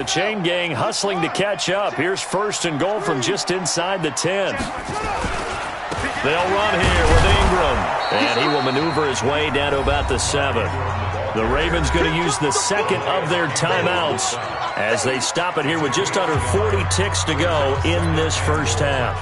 The chain gang hustling to catch up. Here's first and goal from just inside the 10. They'll run here with Ingram. And he will maneuver his way down to about the 7. The Ravens going to use the second of their timeouts as they stop it here with just under 40 ticks to go in this first half.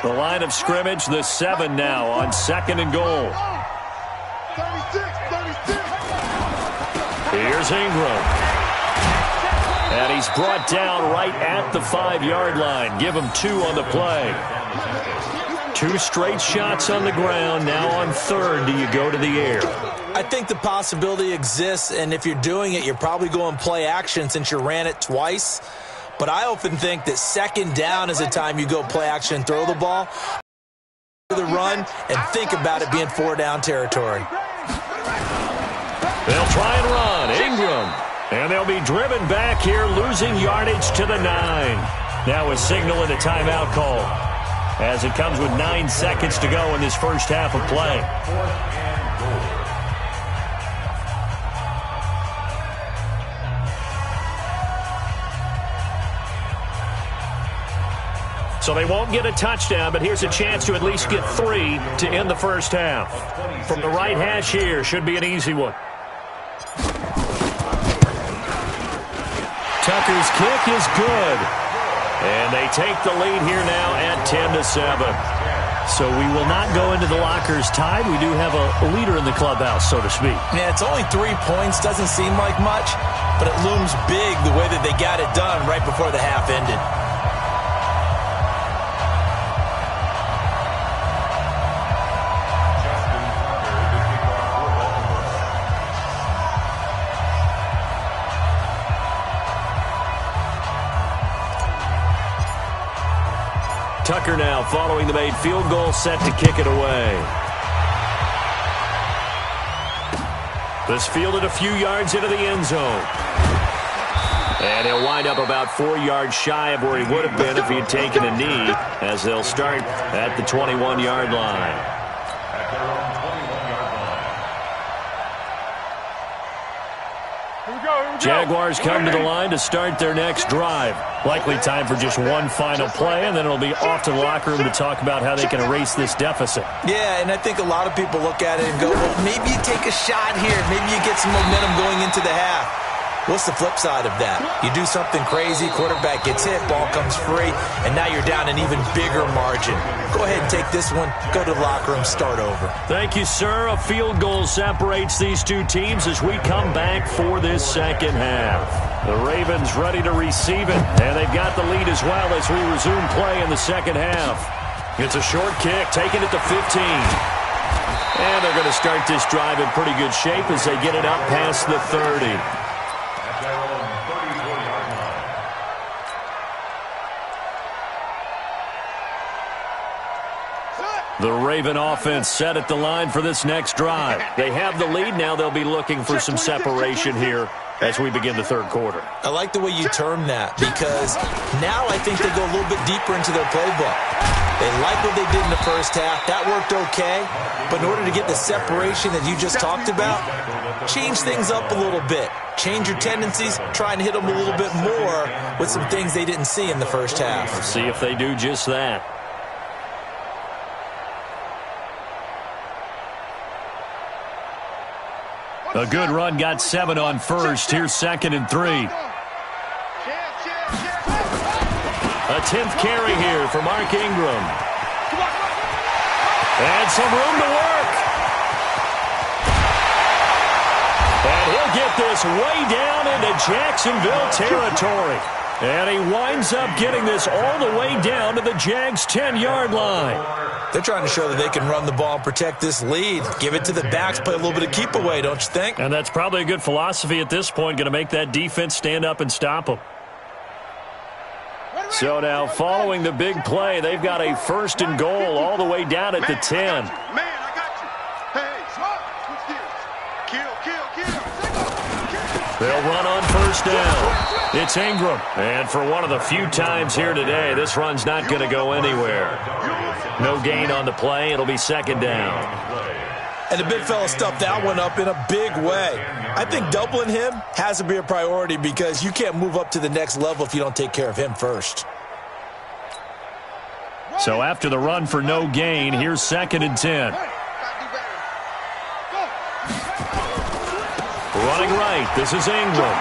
The line of scrimmage, the 7 now on second and goal. Here's Ingram. And he's brought down right at the 5-yard line. Give him 2 on the play. 2 straight shots on the ground. Now on third, do you go to the air? I think the possibility exists, and if you're doing it, you're probably going play action since you ran it twice. But I often think that second down is the time you go play action and throw the ball. The run, and think about it being 4-down territory. They'll try and run. Ingram. And they'll be driven back here, losing yardage to the 9. Now a signal and a timeout call as it comes with 9 seconds to go in this first half of play. So they won't get a touchdown, but here's a chance to at least get 3 to end the first half. From the right hash here, should be an easy one. Tucker's kick is good. And they take the lead here now at 10-7. So we will not go into the lockers tied. We do have a leader in the clubhouse, so to speak. Yeah, it's only 3 points. Doesn't seem like much, but it looms big the way that they got it done right before the half ended. Tucker now following the made field goal, set to kick it away. This fielded a few yards into the end zone. And he'll wind up about 4 yards shy of where he would have been if he had taken a knee, as they'll start at the 21-yard line. Jaguars come to the line to start their next drive. Likely time for just one final play, and then it'll be off to the locker room to talk about how they can erase this deficit. Yeah, and I think a lot of people look at it and go, well, maybe you take a shot here. Maybe you get some momentum going into the half. What's the flip side of that? You do something crazy, quarterback gets hit, ball comes free, and now you're down an even bigger margin. Go ahead and take this one, go to the locker room, start over. Thank you, sir. A field goal separates these two teams as we come back for this second half. The Ravens ready to receive it, and they've got the lead as well as we resume play in the second half. It's a short kick, taking it to 15. And they're going to start this drive in pretty good shape as they get it up past the 30. The Raven offense set at the line for this next drive. They have the lead. Now they'll be looking for some separation here as we begin the third quarter. I like the way you term that, because now I think they go a little bit deeper into their playbook. They like what they did in the first half. That worked okay. But in order to get the separation that you just talked about, change things up a little bit. Change your tendencies. Try and hit them a little bit more with some things they didn't see in the first half. Let's see if they do just that. A good run, got 7 on first. Here's 2nd and 3. A 10th carry here for Mark Ingram. And some room to work. And he'll get this way down into Jacksonville territory. And he winds up getting this all the way down to the Jags' 10-yard line. They're trying to show that they can run the ball and protect this lead. Give it to the backs, play a little bit of keep away, don't you think? And that's probably a good philosophy at this point, going to make that defense stand up and stop them. So now following the big play, they've got a 1st and goal all the way down at the 10. They'll run on 1st down. It's Ingram. And for one of the few times here today, this run's not going to go anywhere. No gain on the play. It'll be 2nd down. And the big fella stuffed that one up in a big way. I think doubling him has to be a priority because you can't move up to the next level if you don't take care of him first. So after the run for no gain, here's 2nd and 10. Running right, this is Ingram.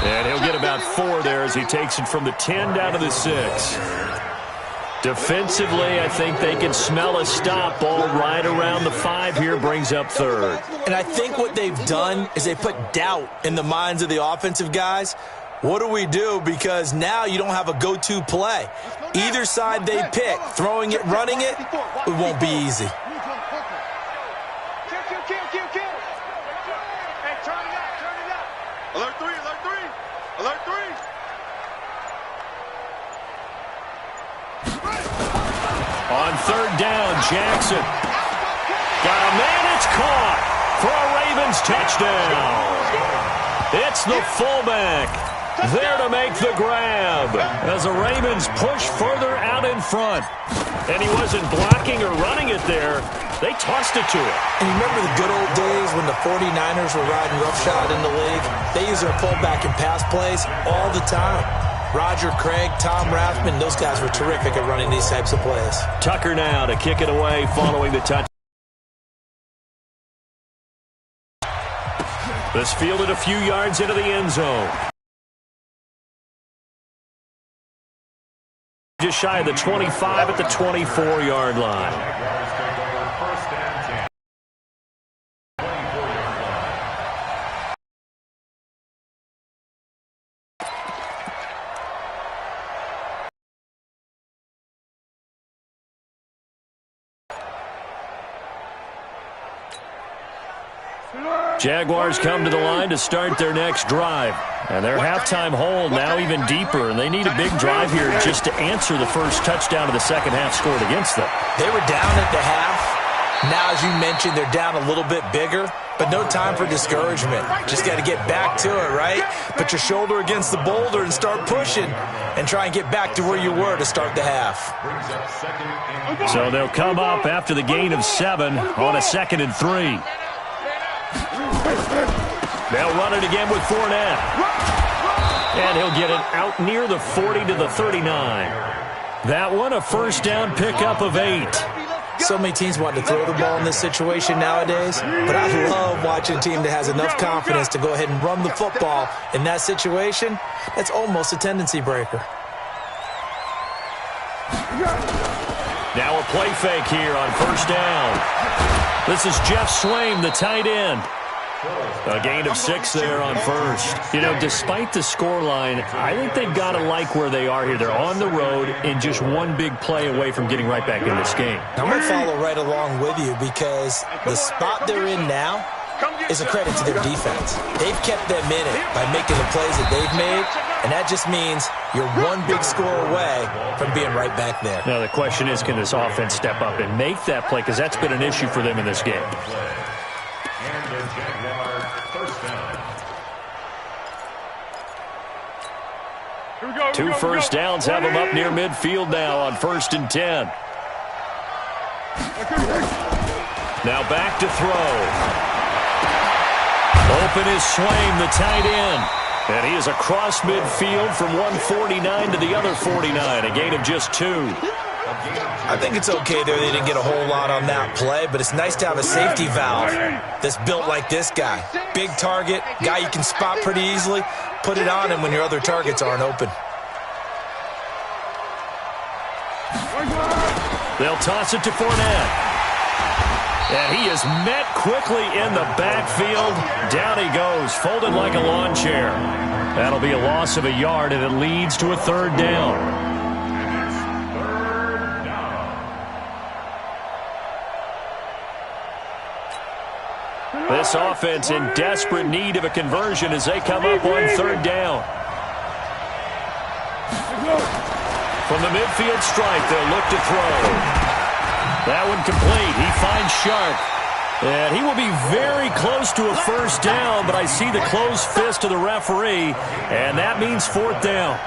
And he'll get about 4 there as he takes it from the 10 down to the 6. Defensively, I think they can smell a stop ball right around the 5 here, brings up 3rd. And I think what they've done is they put doubt in the minds of the offensive guys. What do we do? Because now you don't have a go-to play. Either side they pick, throwing it, running it, it won't be easy. Alert 3, alert 3, alert 3. On 3rd down, Jackson. Got a man, it's caught for a Ravens touchdown. It's the fullback there to make the grab as the Ravens push further out in front. And he wasn't blocking or running it there. They tossed it to him. And you remember the good old days when the 49ers were riding roughshod in the league? They used their fullback in pass plays all the time. Roger Craig, Tom Rathman, those guys were terrific at running these types of plays. Tucker now to kick it away following the touch. This fielded a few yards into the end zone. Just shy of the 25 at the 24-yard line. Jaguars come to the line to start their next drive. And their halftime hole now even deeper, and they need a big drive here just to answer the first touchdown of the second half scored against them. They were down at the half. Now, as you mentioned, they're down a little bit bigger, but no time for discouragement. Just got to get back to it, right? Put your shoulder against the boulder and start pushing and try and get back to where you were to start the half. So they'll come up after the gain of 7 on a 2nd and 3. They'll run it again with Fournette. And he'll get it out near the 40 to the 39. That one, a first down pickup of 8. So many teams want to throw the ball in this situation nowadays, but I love watching a team that has enough confidence to go ahead and run the football in that situation. That's almost a tendency breaker. Now a play fake here on first down. This is Jeff Swaim, the tight end. A gain of 6 there on first. You know, despite the scoreline, I think they've got to like where they are here. They're on the road and just one big play away from getting right back in this game. I'm going to follow right along with you because the spot they're in now is a credit to their defense. They've kept them in it by making the plays that they've made, and that just means you're one big score away from being right back there. Now the question is, can this offense step up and make that play? Because that's been an issue for them in this game. Two first downs have them up near midfield now on 1st and 10. Now back to throw. Open is Swaim, the tight end. And he is across midfield from 149 to the other 49, a gain of just 2. I think it's okay there. They didn't get a whole lot on that play, but it's nice to have a safety valve that's built like this guy. Big target, guy you can spot pretty easily. Put it on him when your other targets aren't open. They'll toss it to Fournette. And he is met quickly in the backfield. Down he goes, folded like a lawn chair. That'll be a loss of a yard, and it leads to a 3rd down. This offense in desperate need of a conversion as they come up on 3rd down. From the midfield stripe, they'll look to throw. That one complete. He finds Sharp. And he will be very close to a first down, but I see the closed fist of the referee, and that means 4th down.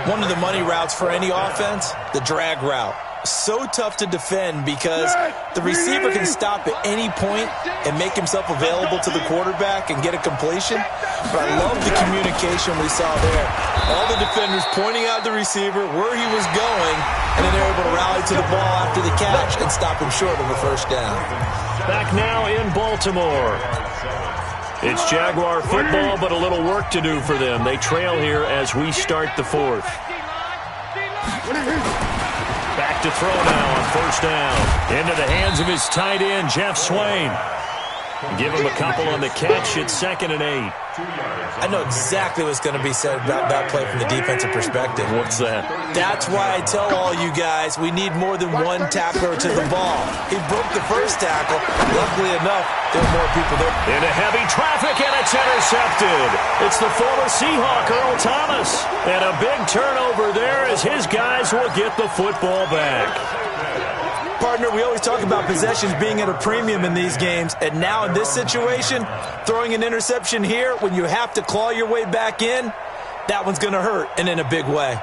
One of the money routes for any offense, the drag route. So tough to defend because the receiver can stop at any point and make himself available to the quarterback and get a completion. But I love the communication we saw there. All the defenders pointing out the receiver, where he was going, and then they're able to rally to the ball after the catch and stop him short of a first down. Back now in Baltimore. It's Jaguar football, but a little work to do for them. They trail here as we start the fourth. Back to throw now on first down. Into the hands of his tight end, Jeff Swain. Give him a couple on the catch. It's 2nd and 8. I know exactly what's going to be said about that play from the defensive perspective. What's that? That's why I tell all you guys we need more than one tackler to the ball. He broke the first tackle. Luckily enough, there were more people there. Into heavy traffic, and it's intercepted. It's the former Seahawk, Earl Thomas. And a big turnover there as his guys will get the football back. Partner, we always talk about possessions being at a premium in these games, and now in this situation, throwing an interception here when you have to claw your way back in, that one's going to hurt, and in a big way.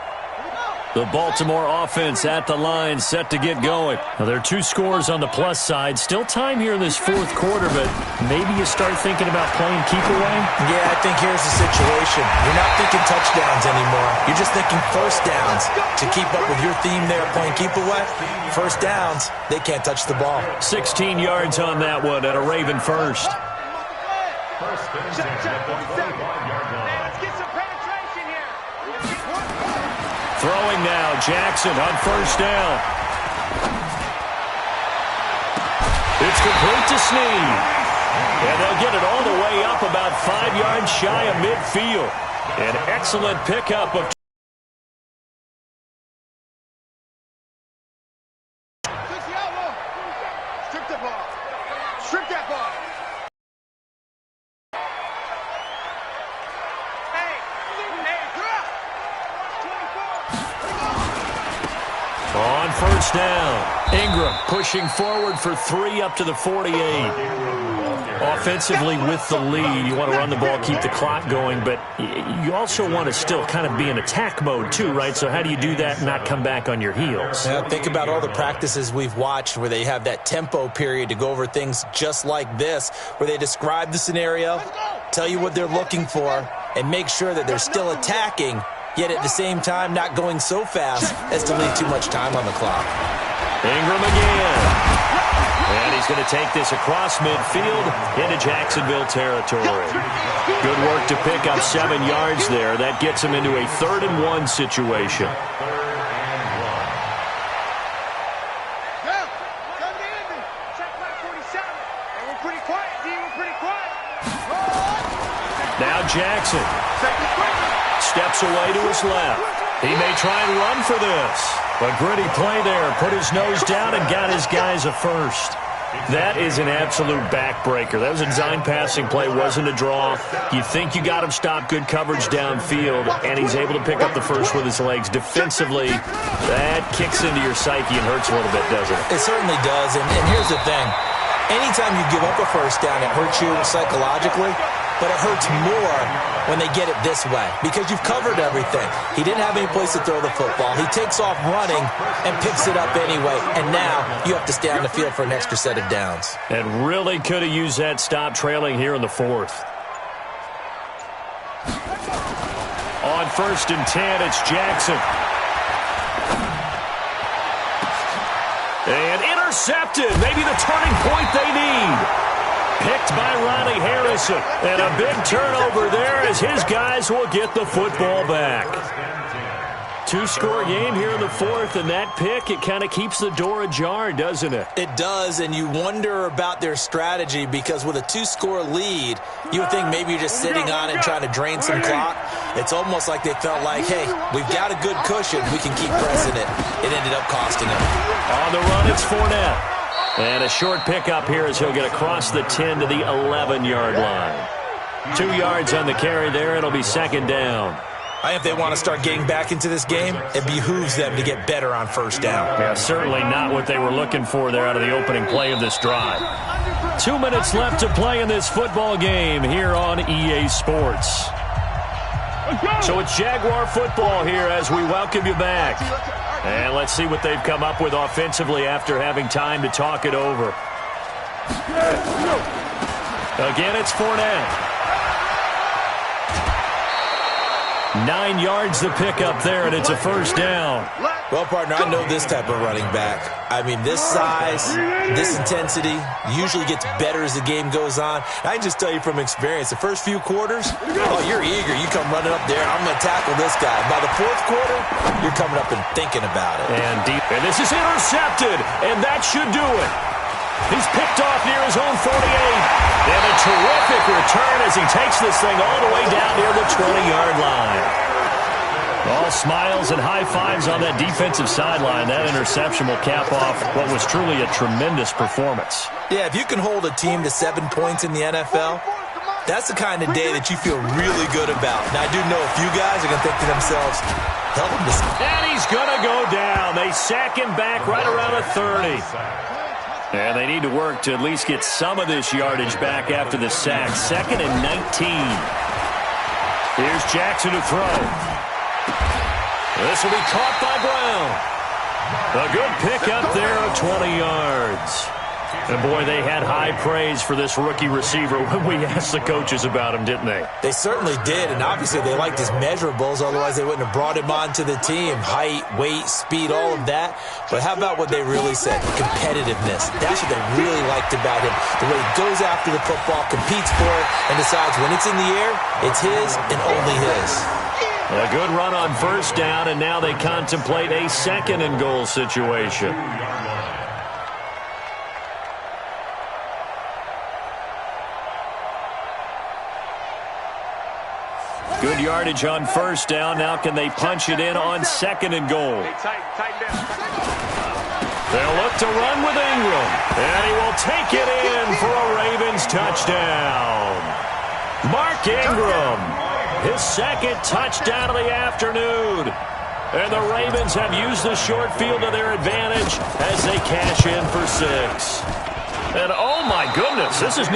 The Baltimore offense at the line, set to get going. Now, there are 2 scores on the plus side. Still time here in this fourth quarter, but maybe you start thinking about playing keep away? Yeah, I think here's the situation. You're not thinking touchdowns anymore. You're just thinking first downs. To keep up with your theme there, playing keep away, first downs, they can't touch the ball. 16 yards on that one at a Raven first. Throwing now, Jackson on first down. It's complete to Snead. And they'll get it all the way up about 5 yards shy of midfield. An excellent pickup of... Strip the ball. Strip that ball. On first down, Ingram pushing forward for 3 up to the 48. Offensively with the lead, you want to run the ball, keep the clock going, but you also want to still kind of be in attack mode too, right? So how do you do that and not come back on your heels? Yeah, think about all the practices we've watched where they have that tempo period to go over things just like this, where they describe the scenario, tell you what they're looking for, and make sure that they're still attacking, yet at the same time not going so fast as to leave too much time on the clock. Ingram again. And he's going to take this across midfield into Jacksonville territory. Good work to pick up 7 yards there. That gets him into a 3rd and 1 situation. Now Jackson steps away to his left. He may try and run for this. But gritty play there. Put his nose down and got his guys a first. That is an absolute backbreaker. That was a design passing play, wasn't a draw. You think you got him stopped, good coverage downfield, and he's able to pick up the first with his legs. Defensively, that kicks into your psyche and hurts a little bit, doesn't it? It certainly does, and here's the thing. Anytime you give up a first down, it hurts you psychologically, but it hurts more when they get it this way because you've covered everything. He didn't have any place to throw the football. He takes off running and picks it up anyway, and now you have to stay on the field for an extra set of downs. And really could have used that stop trailing here in the 4th. On 1st and 10, it's Jackson. And intercepted. Maybe the turning point they need. Picked by Ronnie Harrison. And a big turnover there as his guys will get the football back. 2-score game here in the 4th, and that pick, it kind of keeps the door ajar, doesn't it? It does, and you wonder about their strategy because with a 2-score lead, you would think maybe you're just sitting on it and trying to drain some clock. It's almost like they felt like, hey, we've got a good cushion. We can keep pressing it. It ended up costing them. On the run, it's Fournette. And a short pickup here as he'll get across the 10 to the 11-yard line. 2 yards on the carry there. It'll be 2nd down. If they want to start getting back into this game, it behooves them to get better on first down. Yeah, certainly not what they were looking for there out of the opening play of this drive. 2 minutes left to play in this football game here on EA Sports. So it's Jaguar football here as we welcome you back. And let's see what they've come up with offensively after having time to talk it over. Again, it's Fournette. 9 yards to pick up there, and it's a first down. Well, partner, I know this type of running back. I mean, this size, this intensity usually gets better as the game goes on. I can just tell you from experience, the first few quarters, oh, you're eager. You come running up there, I'm going to tackle this guy. By the fourth quarter, you're coming up and thinking about it. And this is intercepted, and that should do it. He's picked off near his own 48. And a terrific return as he takes this thing all the way down near the 20-yard line. All smiles and high fives on that defensive sideline. That interception will cap off what was truly a tremendous performance. Yeah, if you can hold a team to 7 points in the NFL, that's the kind of day that you feel really good about. Now, I do know a few guys are going to think to themselves, help him to... And he's going to go down. They sack him back right around the 30. And they need to work to at least get some of this yardage back after the sack. 2nd and 19. Here's Jackson to throw. This will be caught by Brown. A good pick up there of 20 yards. And, boy, they had high praise for this rookie receiver when we asked the coaches about him, didn't they? They certainly did, and obviously they liked his measurables. Otherwise, they wouldn't have brought him onto the team. Height, weight, speed, all of that. But how about what they really said? Competitiveness. That's what they really liked about him. The way he goes after the football, competes for it, and decides when it's in the air, it's his and only his. A good run on first down, and now they contemplate a 2nd and goal situation. Good yardage on first down. Now can they punch it in on 2nd and goal? They'll look to run with Ingram. And he will take it in for a Ravens touchdown. Mark Ingram, his 2nd touchdown of the afternoon. And the Ravens have used the short field to their advantage as they cash in for 6. And oh my goodness, this is